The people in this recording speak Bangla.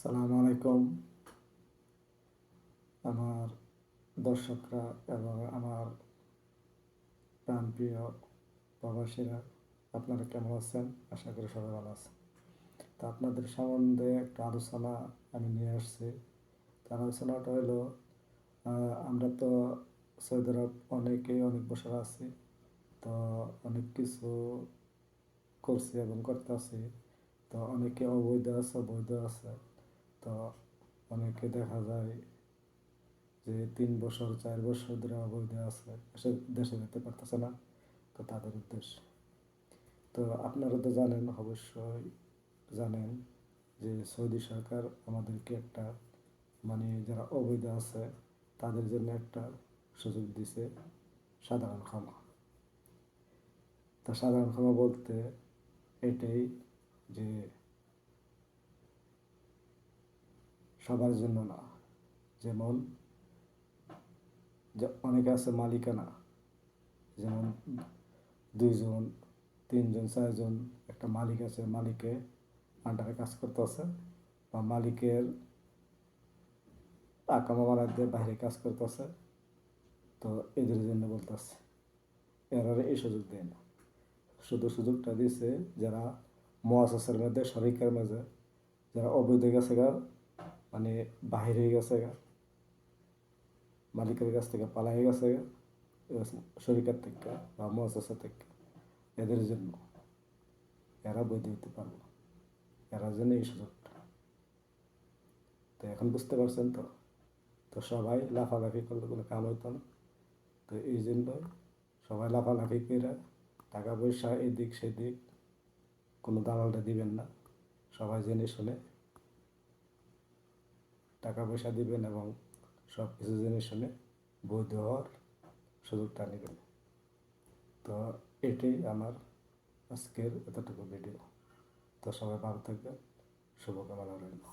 সালাম আলাইকুম আমার দর্শকরা এবং আমার প্রাণপ্রিয় প্রবাসীরা, আপনারা কেমন আছেন? আশা করি সবাই ভালো আছেন। তো আপনাদের সম্বন্ধে একটা আলোচনা আমি নিয়ে আসছি। তার আলোচনাটা হলো, আমরা তো সৌদি আরব অনেকেই অনেক বছর আছি, তো অনেক কিছু করছি এবং করতে আছি। তো অনেকে অবৈধ আছে, বৈধ আছে। তো অনেকে দেখা যায় যে 3 বছর 4 বছর ধরে অবৈধ আছে, দেশে যেতে পারতেছে না। তো তাদের উদ্দেশ্যে, তো আপনারা তো জানেন, অবশ্যই জানেন যে সৌদি সরকার আমাদেরকে একটা, মানে যারা অবৈধ আছে তাদের জন্য একটা সুযোগ দিছে, সাধারণ ক্ষমা। তা সাধারণ ক্ষমা বলতে এটাই যে সবার জন্য না। যেমন যে অনেকে আছে মালিকানা, যেমন 2 জন 3 জন 4 জন একটা মালিক আছে, মালিকের আন্ডারে কাজ করতে আছে, বা মালিকের টাকা মামার দিয়ে বাইরে কাজ করতেছে। তো এদের জন্য বলতেছে, এরা এই সুযোগ দেয় না। শুধু সুযোগটা দিয়েছে যারা মুআসাসার মধ্যে, শরিকের মাঝে যারা অবৈধ গেছে গা, মানে বাহিরে গেছে গা, মালিকের কাছ থেকে পালাই গেছে গা, শরিকার থেকে বা মুআসাসা থেকে, এদের জন্য এরা বৈধ হতে পারবো, এরা জন্য এই সুযোগটা। তো এখন বুঝতে পারছেন তো? তো সবাই লাফালাফি করলে কোনো কাম হইতো না। তো এই জন্য সবাই লাফালাফি করে টাকা পয়সা এদিক সেদিক কোনো দালালটা দিবেন না। সবাই জেনে শুনে টাকা পয়সা দিবেন এবং সব কিছু জেনে শুনে বৈধ হওয়ার সুযোগটা নেবেন। তো এটাই আমার আজকের এতটুকু ভিডিও। তো সবাই ভালো থাকবেন, শুভকামনা রইল।